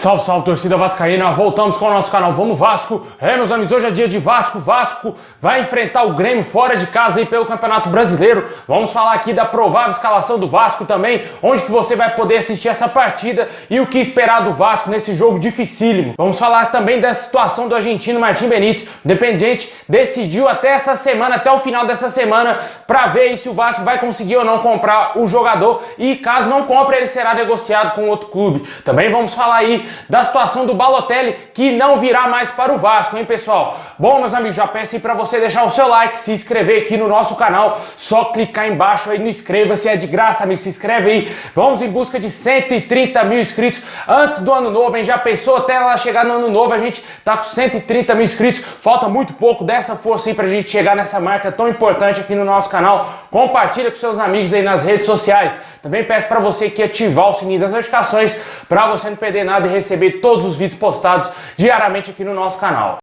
Salve, salve, torcida vascaína, voltamos com o nosso canal Vamos Vasco. Meus amigos, hoje é dia de Vasco. Vasco vai enfrentar o Grêmio fora de casa aí pelo Campeonato Brasileiro. Vamos falar aqui da provável escalação do Vasco também, onde que você vai poder assistir essa partida e o que esperar do Vasco nesse jogo dificílimo. Vamos falar também da situação do argentino Martín Benítez. O Independiente decidiu até essa semana, até o final dessa semana, para ver aí se o Vasco vai conseguir ou não comprar o jogador e caso não compre, ele será negociado com outro clube. Também vamos falar aí da situação do Balotelli, que não virá mais para o Vasco, hein, pessoal? Bom, meus amigos, já peço aí para você deixar o seu like, se inscrever aqui no nosso canal, só clicar embaixo aí no inscreva-se, é de graça, amigo, se inscreve aí. Vamos em busca de 130 mil inscritos antes do ano novo, hein? Já pensou até lá chegar no ano novo, a gente tá com 130 mil inscritos, falta muito pouco, dessa força aí pra gente chegar nessa marca tão importante aqui no nosso canal. Compartilha com seus amigos aí nas redes sociais. Também peço para você que ativar o sininho das notificações para você não perder nada e receber todos os vídeos postados diariamente aqui no nosso canal.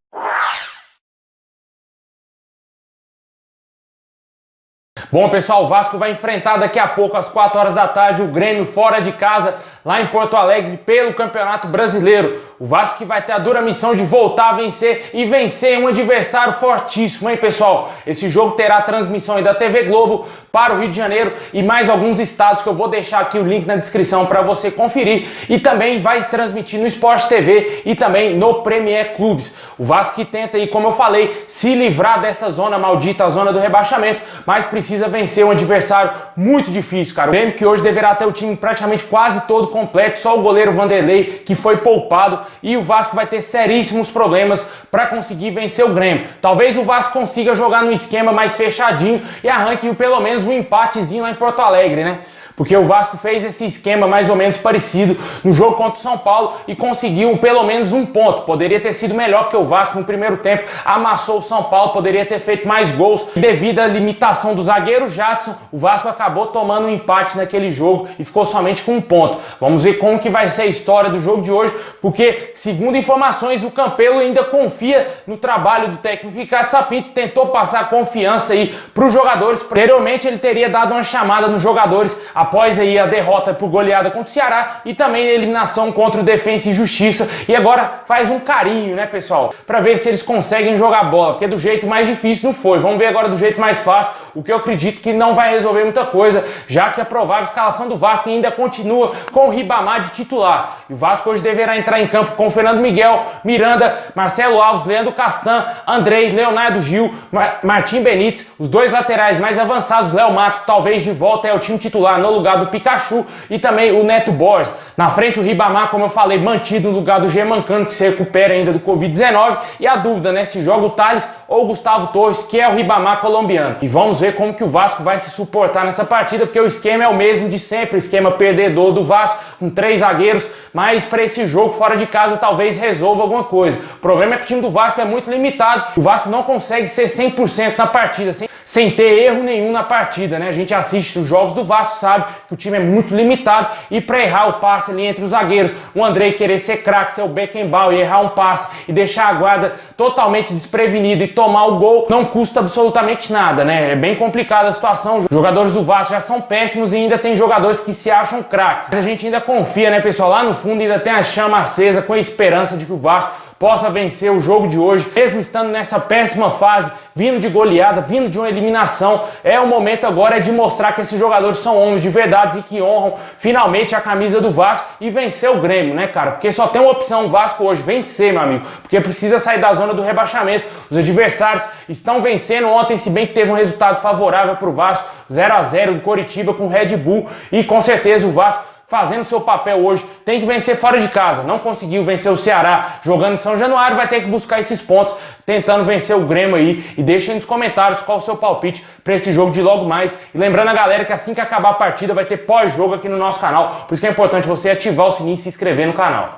Bom, pessoal, o Vasco vai enfrentar daqui a pouco, às 4 horas da tarde, o Grêmio fora de casa, lá em Porto Alegre, pelo Campeonato Brasileiro. O Vasco que vai ter a dura missão de voltar a vencer e vencer um adversário fortíssimo, hein, pessoal? Esse jogo terá transmissão aí da TV Globo para o Rio de Janeiro e mais alguns estados que eu vou deixar aqui o link na descrição para você conferir. E também vai transmitir no Sport TV e também no Premier Clubes. O Vasco que tenta aí, como eu falei, se livrar dessa zona maldita, a zona do rebaixamento, mas precisa vencer um adversário muito difícil, cara. O Grêmio que hoje deverá ter o time praticamente quase todo completo, só o goleiro Vanderlei que foi poupado, e o Vasco vai ter seríssimos problemas para conseguir vencer o Grêmio. Talvez o Vasco consiga jogar num esquema mais fechadinho e arranque pelo menos um empatezinho lá em Porto Alegre, né? Porque o Vasco fez esse esquema mais ou menos parecido no jogo contra o São Paulo e conseguiu pelo menos um ponto. Poderia ter sido melhor que o Vasco no primeiro tempo, amassou o São Paulo, poderia ter feito mais gols. Devido à limitação do zagueiro Jadson, o Vasco acabou tomando um empate naquele jogo e ficou somente com um ponto. Vamos ver como que vai ser a história do jogo de hoje, porque, segundo informações, o Campelo ainda confia no trabalho do técnico Ricardo Sapinto, tentou passar confiança aí para os jogadores. Anteriormente ele teria dado uma chamada nos jogadores após aí a derrota por goleada contra o Ceará e também a eliminação contra o Defensa e Justiça, e agora faz um carinho, né, pessoal, para ver se eles conseguem jogar bola, porque do jeito mais difícil não foi. Vamos ver agora do jeito mais fácil, o que eu acredito que não vai resolver muita coisa, já que a provável escalação do Vasco ainda continua com o Ribamar de titular. E o Vasco hoje deverá entrar em campo com Fernando Miguel, Miranda, Marcelo Alves, Leandro Castan, Andrei, Leonardo Gil, Martín Benítez, os dois laterais mais avançados, Léo Matos, talvez de volta ao time titular no lugar do Pikachu, e também o Neto Borges. Na frente o Ribamar, como eu falei, mantido no lugar do Germancano, que se recupera ainda do Covid-19, e a dúvida, né, se joga o Thales ou o Gustavo Torres, que é o Ribamar colombiano. E vamos ver como que o Vasco vai se suportar nessa partida, porque o esquema é o mesmo de sempre, o esquema perdedor do Vasco, com 3 zagueiros, mas para esse jogo fora de casa talvez resolva alguma coisa. O problema é que o time do Vasco é muito limitado, o Vasco não consegue ser 100% na partida, sem ter erro nenhum na partida, né? A gente assiste os jogos do Vasco, sabe que o time é muito limitado, e para errar o passe ali entre os zagueiros, o Andrei querer ser craque, ser o Beckenbauer e errar um passe e deixar a guarda totalmente desprevenida e tomar o gol, não custa absolutamente nada, né? É bem complicada a situação. Os jogadores do Vasco já são péssimos e ainda tem jogadores que se acham craques. Mas a gente ainda confia, né, pessoal? Lá no fundo ainda tem a chama acesa com a esperança de que o Vasco possa vencer o jogo de hoje, mesmo estando nessa péssima fase, vindo de goleada, vindo de uma eliminação. É o momento agora de mostrar que esses jogadores são homens de verdade e que honram finalmente a camisa do Vasco e vencer o Grêmio, né, cara? Porque só tem uma opção o Vasco hoje, vencer, meu amigo, porque precisa sair da zona do rebaixamento. Os adversários estão vencendo ontem, se bem que teve um resultado favorável para o Vasco, 0-0 do Coritiba com o Red Bull, e com certeza o Vasco fazendo seu papel hoje, tem que vencer fora de casa. Não conseguiu vencer o Ceará jogando em São Januário, vai ter que buscar esses pontos, tentando vencer o Grêmio aí. E deixa aí nos comentários qual o seu palpite para esse jogo de logo mais. E lembrando a galera que assim que acabar a partida vai ter pós-jogo aqui no nosso canal, por isso que é importante você ativar o sininho e se inscrever no canal.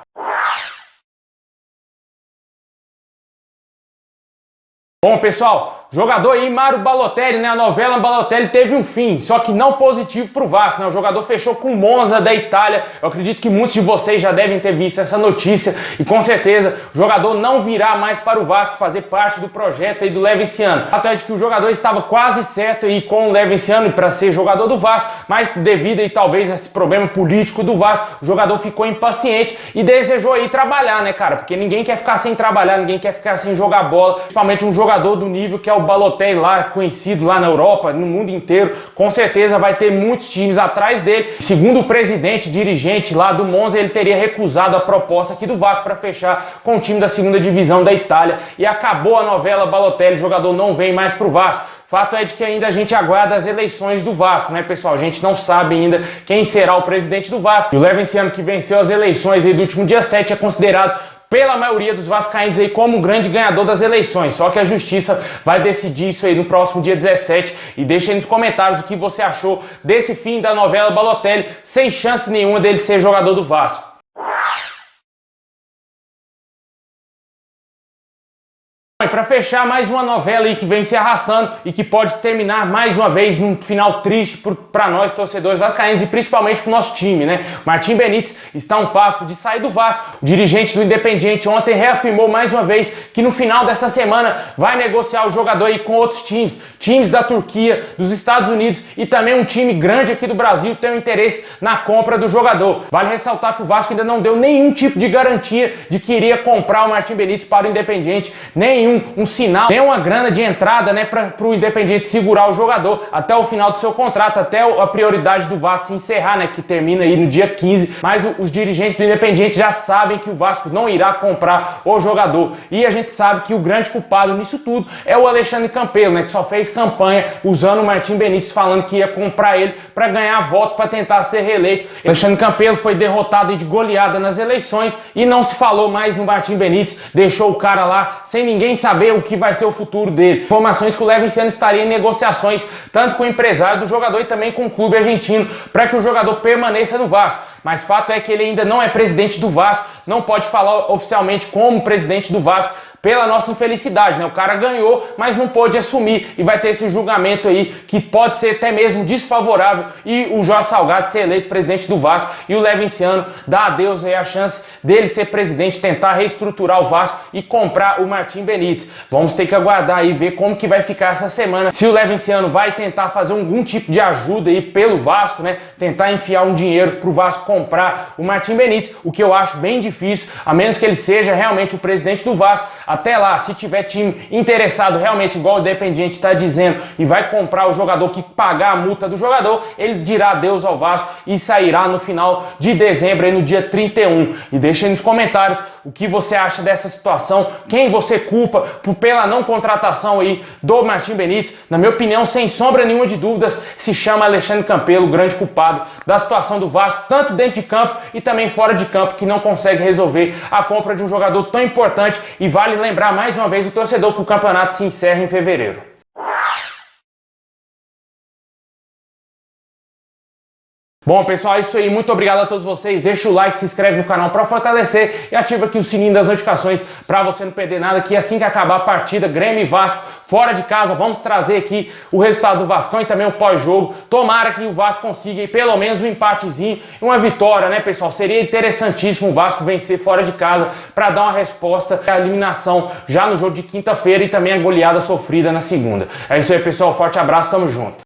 Bom, pessoal, jogador aí, Mário Balotelli, né? A novela Balotelli teve um fim, só que não positivo pro Vasco, né? O jogador fechou com o Monza da Itália. Eu acredito que muitos de vocês já devem ter visto essa notícia e com certeza o jogador não virá mais para o Vasco fazer parte do projeto aí do Levinciano. O fato é de que o jogador estava quase certo aí com o Levinciano para ser jogador do Vasco, mas devido aí talvez a esse problema político do Vasco, o jogador ficou impaciente e desejou aí trabalhar, né, cara? Porque ninguém quer ficar sem trabalhar, ninguém quer ficar sem jogar bola, principalmente um jogador do nível que é o Balotelli lá, conhecido lá na Europa, no mundo inteiro. Com certeza vai ter muitos times atrás dele. Segundo o presidente, dirigente lá do Monza, ele teria recusado a proposta aqui do Vasco para fechar com o time da segunda divisão da Itália. E acabou a novela Balotelli, o jogador não vem mais pro Vasco. Fato é de que ainda a gente aguarda as eleições do Vasco, né, pessoal? A gente não sabe ainda quem será o presidente do Vasco. E o Levinciano, que venceu as eleições aí do último dia 7, é considerado pela maioria dos vascaínos aí como o grande ganhador das eleições. Só que a justiça vai decidir isso aí no próximo dia 17. E deixa aí nos comentários o que você achou desse fim da novela Balotelli, sem chance nenhuma dele ser jogador do Vasco. E para fechar mais uma novela aí que vem se arrastando e que pode terminar mais uma vez num final triste para nós torcedores vascaínos e principalmente para o nosso time, né? Martim Benítez está a um passo de sair do Vasco. O dirigente do Independiente ontem reafirmou mais uma vez que no final dessa semana vai negociar o jogador aí com outros times da Turquia, dos Estados Unidos e também um time grande aqui do Brasil tem um interesse na compra do jogador. Vale ressaltar que o Vasco ainda não deu nenhum tipo de garantia de que iria comprar o Martim Benítez para o Independiente, um sinal, nem uma grana de entrada, né, para o Independiente segurar o jogador até o final do seu contrato, até a prioridade do Vasco se encerrar, né, que termina aí no dia 15, mas os dirigentes do Independiente já sabem que o Vasco não irá comprar o jogador, e a gente sabe que o grande culpado nisso tudo é o Alexandre Campelo, né, que só fez campanha usando o Martim Benítez, falando que ia comprar ele para ganhar voto, para tentar ser reeleito. O Alexandre Campelo foi derrotado de goleada nas eleições e não se falou mais no Martim Benítez, deixou o cara lá sem ninguém saber o que vai ser o futuro dele. Informações que o Levinciano estaria em negociações tanto com o empresário do jogador e também com o clube argentino para que o jogador permaneça no Vasco. Mas fato é que ele ainda não é presidente do Vasco, não pode falar oficialmente como presidente do Vasco, pela nossa infelicidade, né? O cara ganhou, mas não pôde assumir e vai ter esse julgamento aí que pode ser até mesmo desfavorável e o Jorge Salgado ser eleito presidente do Vasco e o Levinciano dá adeus aí a chance dele ser presidente, tentar reestruturar o Vasco e comprar o Martim Benítez. Vamos ter que aguardar aí, ver como que vai ficar essa semana, se o Levinciano vai tentar fazer algum tipo de ajuda aí pelo Vasco, né? Tentar enfiar um dinheiro pro Vasco comprar o Martim Benítez, o que eu acho bem difícil, a menos que ele seja realmente o presidente do Vasco. Até lá, se tiver time interessado realmente, igual o Independiente está dizendo, e vai comprar o jogador que pagar a multa do jogador, ele dirá adeus ao Vasco e sairá no final de dezembro, aí no dia 31. E deixa aí nos comentários o que você acha dessa situação, quem você culpa pela não contratação aí do Martim Benítez. Na minha opinião, sem sombra nenhuma de dúvidas, se chama Alexandre Campelo, o grande culpado da situação do Vasco, tanto dentro de campo e também fora de campo, que não consegue resolver a compra de um jogador tão importante. E vale lembrar mais uma vez o torcedor que o campeonato se encerra em fevereiro. Bom, pessoal, é isso aí. Muito obrigado a todos vocês. Deixa o like, se inscreve no canal para fortalecer e ativa aqui o sininho das notificações para você não perder nada, que assim que acabar a partida, Grêmio e Vasco, fora de casa, vamos trazer aqui o resultado do Vascão e também o pós-jogo. Tomara que o Vasco consiga aí, pelo menos um empatezinho e uma vitória, né, pessoal? Seria interessantíssimo o Vasco vencer fora de casa para dar uma resposta à eliminação já no jogo de quinta-feira e também a goleada sofrida na segunda. É isso aí, pessoal. Forte abraço, tamo junto.